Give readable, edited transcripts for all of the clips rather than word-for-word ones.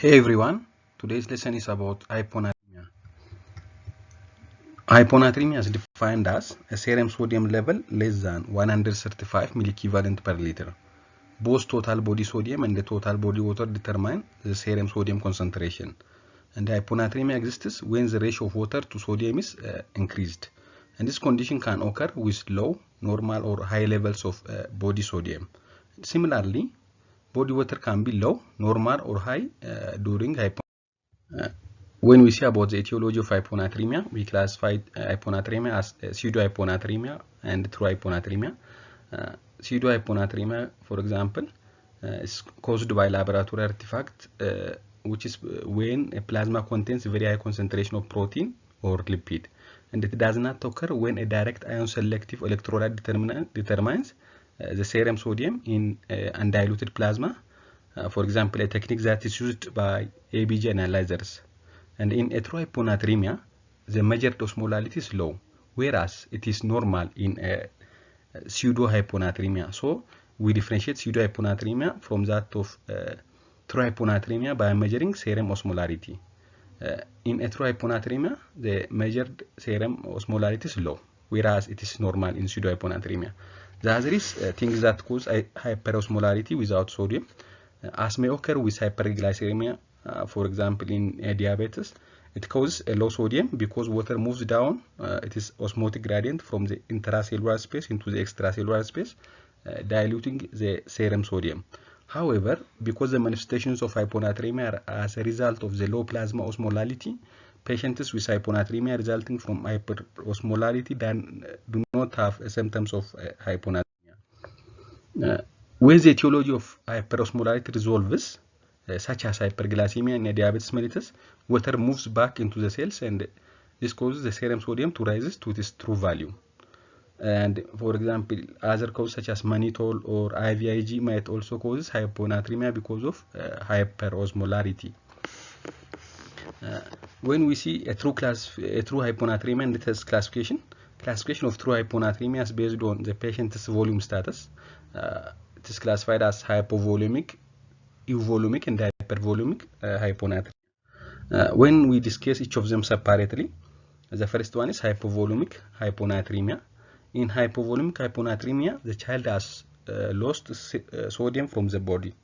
Hey everyone, today's lesson is about hyponatremia. Hyponatremia is defined as a serum sodium level less than 135 milliequivalent per liter. Both total body sodium and the total body water determine the serum sodium concentration. And hyponatremia exists when the ratio of water to sodium is increased. And this condition can occur with low, normal or high levels of body sodium. Similarly, body water can be low, normal or high during hyponatremia. When we say about the etiology of hyponatremia, we classify hyponatremia as pseudo-hyponatremia and true hyponatremia. Pseudo-hyponatremia, for example, is caused by laboratory artifact, which is when a plasma contains very high concentration of protein or lipid, and it does not occur when a direct ion selective electrolyte determines the serum sodium in undiluted plasma. For example, a technique that is used by ABG analyzers. And in hyponatremia, the measured osmolality is low, whereas it is normal in pseudo-hyponatremia. So we differentiate pseudo-hyponatremia from that of true hyponatremia by measuring serum osmolarity. In hyponatremia, the measured serum osmolarity is low, whereas it is normal in pseudo-hyponatremia. The other is things that cause hyperosmolarity without sodium, as may occur with hyperglycemia. For example, in diabetes, it causes a low sodium because water moves down. It is osmotic gradient from the intracellular space into the extracellular space, diluting the serum sodium. However, because the manifestations of hyponatremia are as a result of the low plasma osmolality, patients with hyponatremia resulting from hyperosmolarity do not have symptoms of hyponatremia. When the etiology of hyperosmolarity resolves, such as hyperglycemia and diabetes mellitus, water moves back into the cells, and this causes the serum sodium to rise to its true value. And for example, other causes such as mannitol or IVIG might also cause hyponatremia because of hyperosmolarity. When we see a true hyponatremia and its classification of true hyponatremia is based on the patient's volume status. It is classified as hypovolemic, euvolemic, and hypervolemic hyponatremia. When we discuss each of them separately, the first one is hypovolemic hyponatremia. In hypovolemic hyponatremia, the child has lost sodium from the body,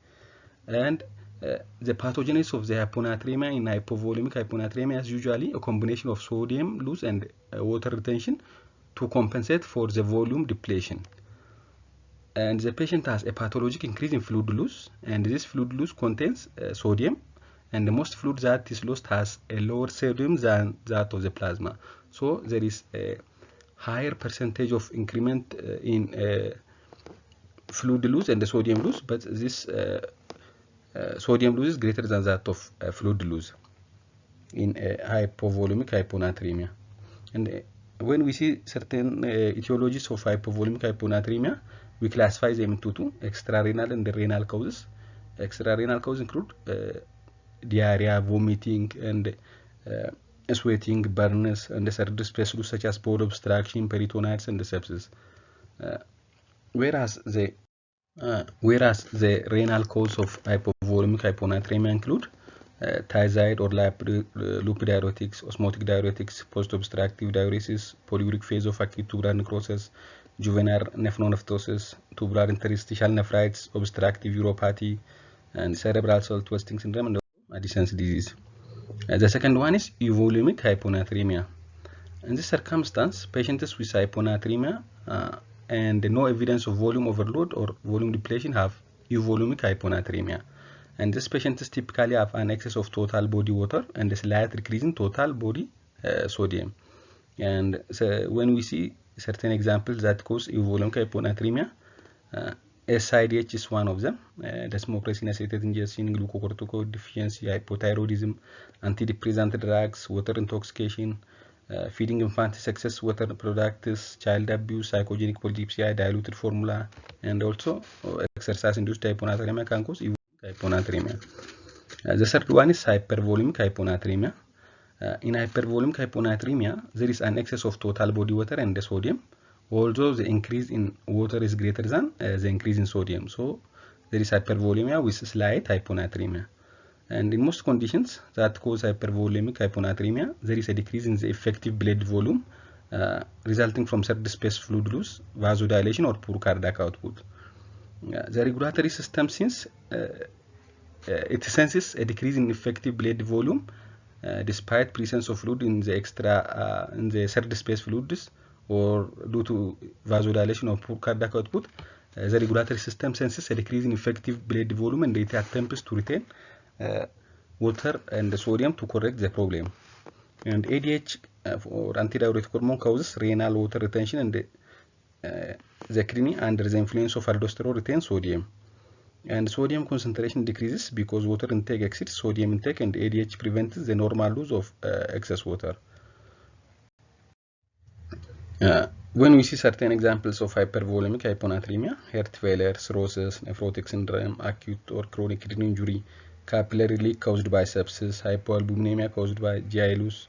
and the pathogenesis of the hyponatremia in hypovolemic hyponatremia is usually a combination of sodium loss and water retention to compensate for the volume depletion. And the patient has a pathologic increase in fluid loss, and this fluid loss contains sodium, and the most fluid that is lost has a lower sodium than that of the plasma. So there is a higher percentage of increment in fluid loss and the sodium loss, but this sodium loss is greater than that of fluid loss in hypovolemic hyponatremia. And when we see certain etiologies of hypovolemic hyponatremia, we classify them into two: extrarenal and renal causes. Extrarenal causes include diarrhea, vomiting, and sweating, burns, and the third space loss such as bowel obstruction, peritonitis, and sepsis. Whereas the renal cause of hypovolemic hyponatremia include thiazide or loop diuretics, osmotic diuretics, post-obstructive diuresis, polyuric phase of acute tubular necrosis, juvenile nephronophthosis, tubular interstitial nephritis, obstructive uropathy, and cerebral cell twisting syndrome, and Addison's disease. The second one is euvolemic hyponatremia. In this circumstance, patients with hyponatremia and no evidence of volume overload or volume depletion have euvolemic hyponatremia. And these patients typically have an excess of total body water and a slight decrease in total body sodium. And so when we see certain examples that cause euvolemic hyponatremia, SIDH is one of them: desmopressin, acetate ingestion, glucocorticoid deficiency, hypothyroidism, antidepressant drugs, water intoxication, feeding infantis, excess water products, child abuse, psychogenic polydipsia, diluted formula, and also exercise-induced hyponatremia can cause hyponatremia. The third one is hypervolemic hyponatremia. In hypervolemic hyponatremia, there is an excess of total body water and the sodium, although the increase in water is greater than the increase in sodium. So there is hypervolemia with slight hyponatremia. And in most conditions that cause hypervolemic hyponatremia, there is a decrease in the effective blood volume resulting from third space fluid loss, vasodilation, or poor cardiac output. The regulatory system it senses a decrease in effective blood volume despite presence of fluid in the third space fluids, or due to vasodilation or poor cardiac output. The regulatory system senses a decrease in effective blood volume, and it attempts to retain water and sodium to correct the problem. And ADH or antidiuretic hormone causes renal water retention, and the kidney under the influence of aldosterone retains sodium. And sodium concentration decreases because water intake exceeds sodium intake, and ADH prevents the normal loss of excess water. When we see certain examples of hypervolemic hyponatremia, heart failure, cirrhosis, nephrotic syndrome, acute or chronic kidney injury, capillary leak caused by sepsis, hypoalbuminemia caused by GI loss,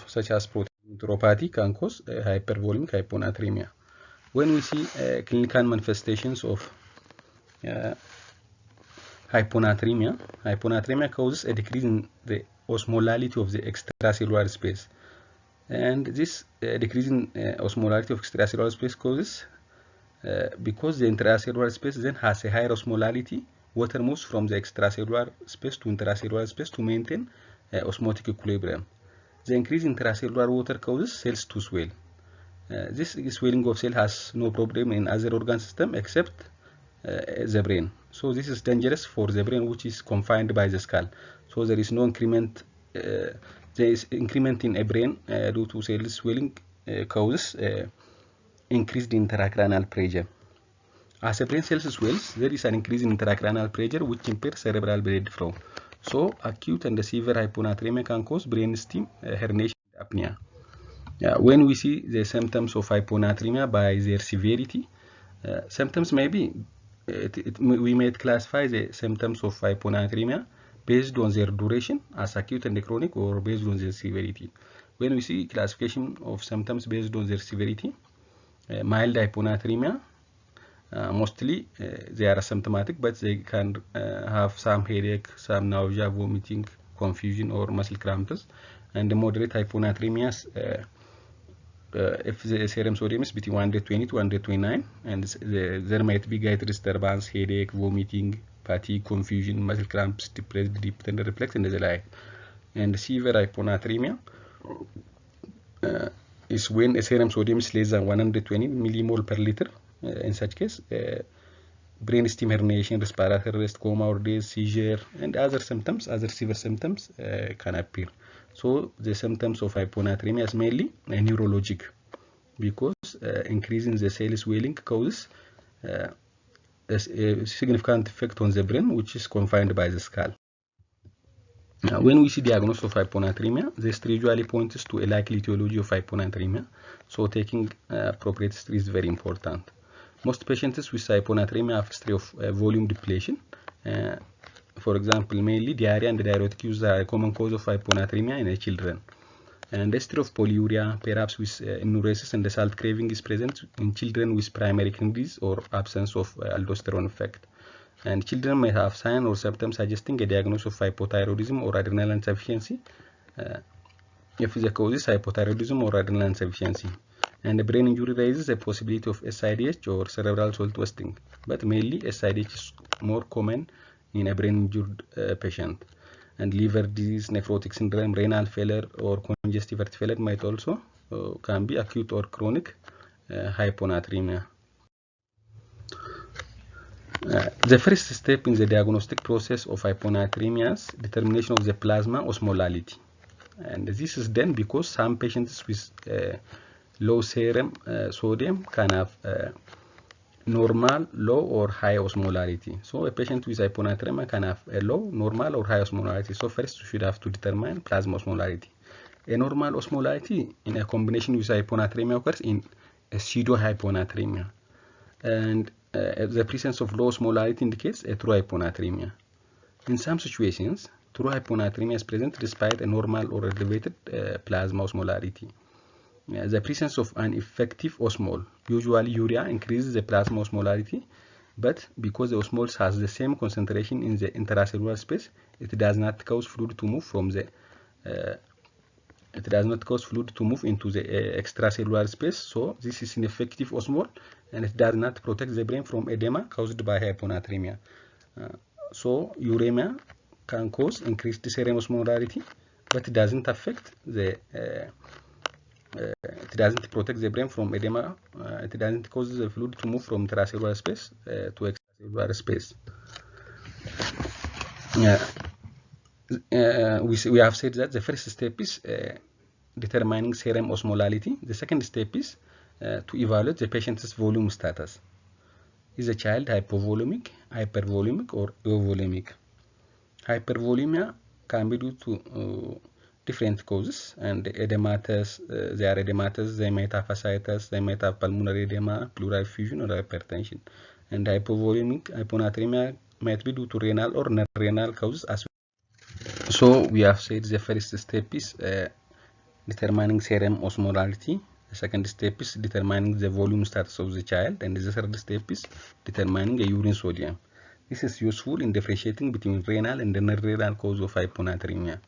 such as protein neuropathy, can cause hypervolemic hyponatremia. When we see clinical manifestations of hyponatremia causes a decrease in the osmolality of the extracellular space. And this decrease in osmolality of extracellular space causes, because the intracellular space then has a higher osmolality, water moves from the extracellular space to intracellular space to maintain osmotic equilibrium. The increase in intracellular water causes cells to swell. This swelling of cell has no problem in other organ system except the brain. So this is dangerous for the brain, which is confined by the skull. So there is no increment. There is increment in a brain due to cell swelling causes increased intracranial pressure. As a brain cells swells, there is an increase in intracranial pressure, which impairs cerebral blood flow. So acute and severe hyponatremia can cause brainstem herniation and apnea. When we see the symptoms of hyponatremia by their severity, symptoms may be, we may classify the symptoms of hyponatremia based on their duration as acute and chronic, or based on their severity. When we see classification of symptoms based on their severity, mild hyponatremia, mostly they are asymptomatic, but they can have some headache, some nausea, vomiting, confusion, or muscle cramps. And the moderate hyponatremias, if the serum sodium is between 120 to 129, and there might be gait disturbance, headache, vomiting, fatigue, confusion, muscle cramps, depressed, deep tender reflex, and the like. And severe hyponatremia is when a serum sodium is less than 120 millimole per liter. In such case, brainstem herniation, respiratory arrest, coma or death, seizure, and other symptoms, other severe symptoms can appear. So the symptoms of hyponatremia is mainly neurologic, because increasing the cell swelling causes a significant effect on the brain, which is confined by the skull. When we see diagnosis of hyponatremia, this usually points to a likely etiology of hyponatremia. So taking appropriate history is very important. Most patients with hyponatremia have history of volume depletion. For example, mainly diarrhea and diuretic use are a common cause of hyponatremia in children. And history of polyuria, perhaps with enuresis and salt craving, is present in children with primary kidney disease or absence of aldosterone effect. And children may have signs or symptoms suggesting a diagnosis of hypothyroidism or adrenal insufficiency, if the cause is hypothyroidism or adrenal insufficiency. And the brain injury raises a possibility of SIDH or cerebral salt wasting, but mainly SIDH is more common in a brain injured patient. And liver disease, nephrotic syndrome, renal failure, or congestive heart failure might also can be acute or chronic hyponatremia. The first step in the diagnostic process of hyponatremia is determination of the plasma osmolality, and this is done because some patients with low serum sodium can have normal, low, or high osmolality. So a patient with hyponatremia can have a low, normal, or high osmolality. So first you should have to determine plasma osmolality. A normal osmolality in a combination with hyponatremia occurs in a pseudo-hyponatremia, and the presence of low osmolality indicates a true hyponatremia. In some situations, true hyponatremia is present despite a normal or elevated plasma osmolality. The presence of an effective osmol, usually urea, increases the plasma osmolality but because the osmoles has the same concentration in the intracellular space, it does not cause fluid to move from the into the extracellular space. So this is ineffective osmole, and it does not protect the brain from edema caused by hyponatremia. So uremia can cause increased serum osmolarity, but it doesn't affect the it doesn't protect the brain from edema. It doesn't cause the fluid to move from intracellular space to extracellular space. We have said that the first step is determining serum osmolality. The second step is to evaluate the patient's volume status. Is the child hypovolemic, hypervolemic, or euvolemic? Hypervolemia can be due to different causes, and edematous, they are edematous, they might have fasciitis, they might have pulmonary edema, pleural effusion, or hypertension. And hypovolemic hyponatremia might be due to renal or non-renal causes as well. So we have said the first step is determining serum osmolality. The second step is determining the volume status of the child, and the third step is determining the urine sodium. This is useful in differentiating between renal and non-renal cause of hyponatremia.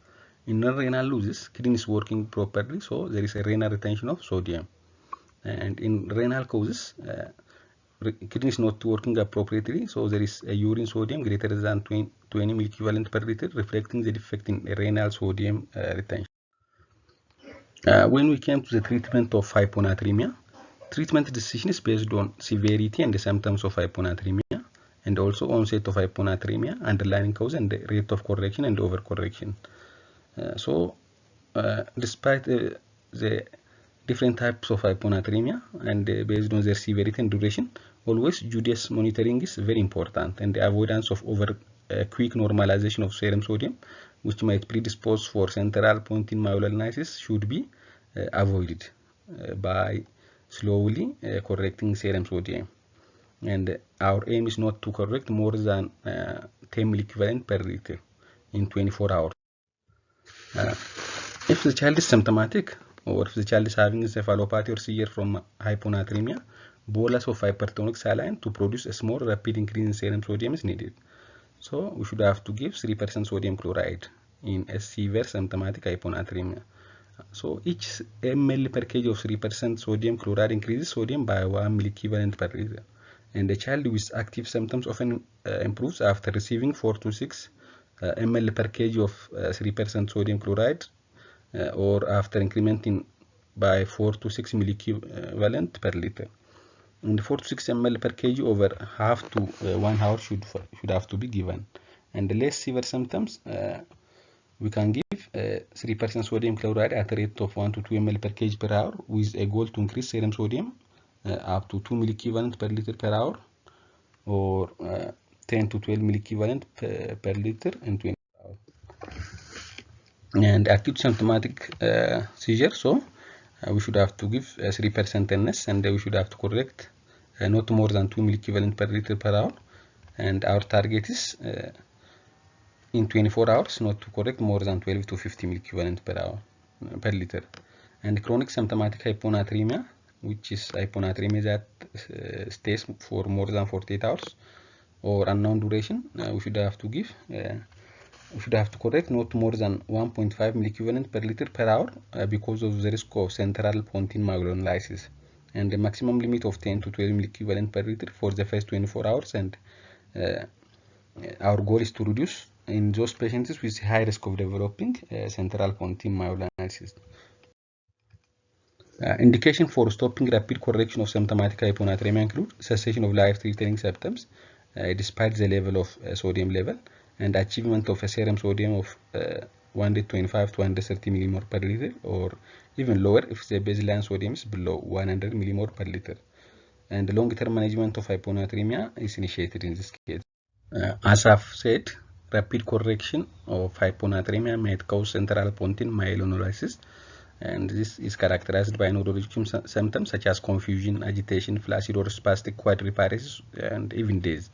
In non-renal losses, kidney is working properly, so there is a renal retention of sodium. And in renal causes, kidney is not working appropriately, so there is a urine sodium greater than 20 milliequivalent per liter, reflecting the defect in renal sodium retention. When we came to the treatment of hyponatremia, treatment decision is based on severity and the symptoms of hyponatremia, and also onset of hyponatremia, underlying cause, and the rate of correction and overcorrection. Despite the different types of hyponatremia and based on their severity and duration, always judicious monitoring is very important, and the avoidance of quick normalization of serum sodium, which might predispose for central pontine myelinolysis, should be avoided by slowly correcting serum sodium. And our aim is not to correct more than 10 milliequivalent per liter in 24 hours. If the child is symptomatic, or if the child is having encephalopathy or seizure from hyponatremia, bolus of hypertonic saline to produce a small rapid increase in serum sodium is needed. So we should have to give 3% sodium chloride in a severe symptomatic hyponatremia. So each ml per kg of 3% sodium chloride increases sodium by 1 milliequivalent per liter. And the child with active symptoms often improves after receiving 4 to 6 ml per kg of 3% sodium chloride, or after incrementing by 4 to 6 milliequivalent per liter. And 4 to 6 ml per kg over half to 1 hour should have to be given. And the less severe symptoms, we can give 3% sodium chloride at a rate of 1 to 2 ml per kg per hour, with a goal to increase serum sodium up to 2 milliequivalent per liter per hour, or 10 to 12 milliequivalent per liter in 24 hours. And acute symptomatic seizure, so we should have to give 3% NS, and we should have to correct not more than 2 milliequivalent per liter per hour. And our target is in 24 hours not to correct more than 12 to 50 milliequivalent per hour per liter. And chronic symptomatic hyponatremia, which is hyponatremia that stays for more than 48 hours or unknown duration, we should have to give we should have to correct not more than 1.5 milliequivalent per liter per hour because of the risk of central pontine myelinolysis, and the maximum limit of 10 to 12 milliequivalent per liter for the first 24 hours. And our goal is to reduce in those patients with high risk of developing central pontine myelinolysis. Indication for stopping rapid correction of symptomatic hyponatremia include cessation of life-threatening symptoms despite the level of sodium level, and achievement of a serum sodium of 125 to 130 millimole per liter, or even lower if the baseline sodium is below 100 millimole per liter. And long-term management of hyponatremia is initiated in this case. As I've said, rapid correction of hyponatremia may cause central pontine myelinolysis, and this is characterized by neurological symptoms such as confusion, agitation, flaccid or spastic quadriparesis, and even daze.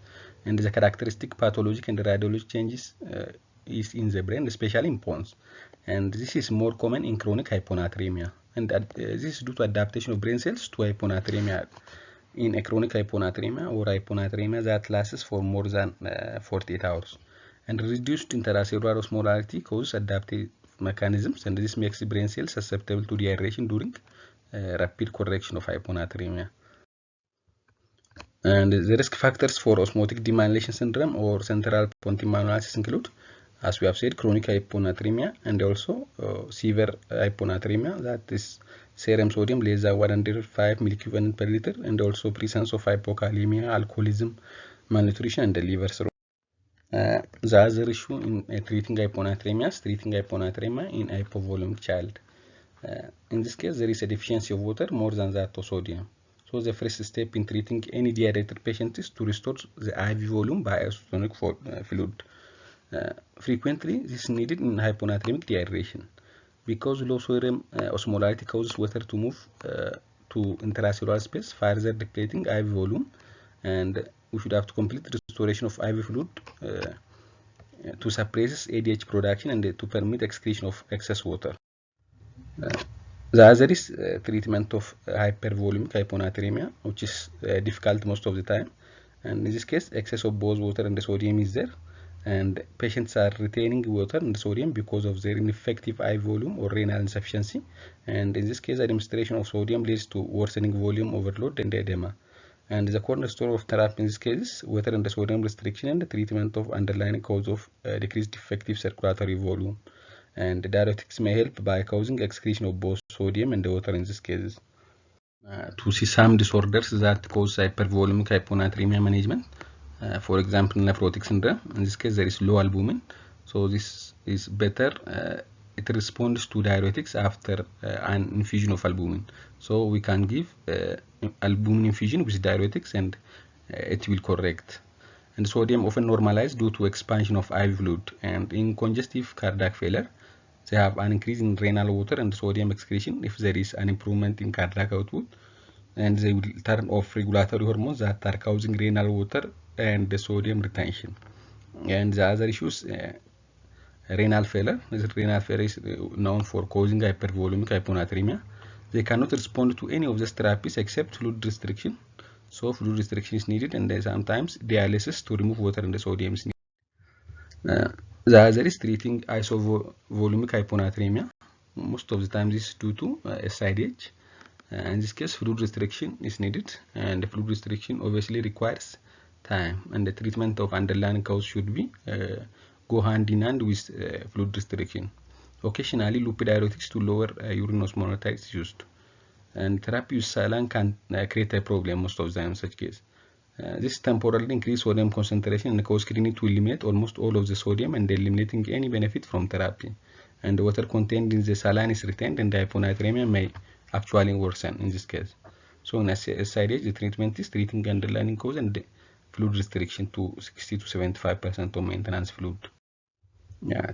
And the characteristic pathologic and radiologic changes is in the brain, especially in pons. And this is more common in chronic hyponatremia. And this is due to adaptation of brain cells to hyponatremia in a chronic hyponatremia or hyponatremia that lasts for more than 48 hours. And reduced intracellular osmolarity causes adaptive mechanisms, and this makes the brain cells susceptible to dehydration during rapid correction of hyponatremia. And the risk factors for osmotic demyelination syndrome or central pontimyelitis include, as we have said, chronic hyponatremia and also severe hyponatremia, that is serum sodium less than 105 millicurie per liter, and also presence of hypokalemia, alcoholism, malnutrition, and the liver cirrhosis. The other issue in treating hyponatremia in hypovolemic child. In this case, there is a deficiency of water more than that of sodium. So the first step in treating any dehydrated patient is to restore the IV volume by isotonic fluid. Frequently, this is needed in hyponatremic dehydration because low sodium osmolarity causes water to move to intracellular space, further depleting IV volume, and we should have to complete restoration of IV fluid to suppress ADH production and to permit excretion of excess water. The other is treatment of hypervolemic hyponatremia, which is difficult most of the time, and in this case excess of both water and the sodium is there, and patients are retaining water and sodium because of their ineffective IV volume or renal insufficiency, and in this case administration of sodium leads to worsening volume overload and edema. And the cornerstone of therapy in this case is water and sodium restriction and the treatment of underlying cause of decreased effective circulatory volume. And diuretics may help by causing excretion of both sodium and water in this case. To see some disorders that cause hypervolemic hyponatremia management, for example, nephrotic syndrome. In this case, there is low albumin, so this is better. It responds to diuretics after an infusion of albumin. So we can give albumin infusion with diuretics and it will correct. And sodium often normalized due to expansion of IV fluid. And in congestive cardiac failure, they have an increase in renal water and sodium excretion if there is an improvement in cardiac output. And they will turn off regulatory hormones that are causing renal water and the sodium retention. And the other issues, renal failure. Renal failure is known for causing hypervolemic hyponatremia. They cannot respond to any of these therapies except fluid restriction. So fluid restriction is needed, and sometimes dialysis to remove water and the sodium is needed. The other is treating isovolemic hyponatremia. Most of the time this is due to SIDH. In this case, fluid restriction is needed, and the fluid restriction obviously requires time, and the treatment of underlying cause should be go hand in hand with fluid restriction. Occasionally, loop diuretics to lower urine osmolarity is used, and therapy with saline can create a problem most of the time in such case. This temporarily increases sodium concentration and cause kidney to eliminate almost all of the sodium and eliminating any benefit from therapy. And the water contained in the saline is retained, and the hyponatremia may actually worsen in this case. So in SIDH, the treatment is treating underlying cause and the fluid restriction to 60 to 75% of maintenance fluid.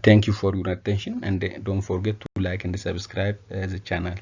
Thank you for your attention, and don't forget to like and subscribe the channel.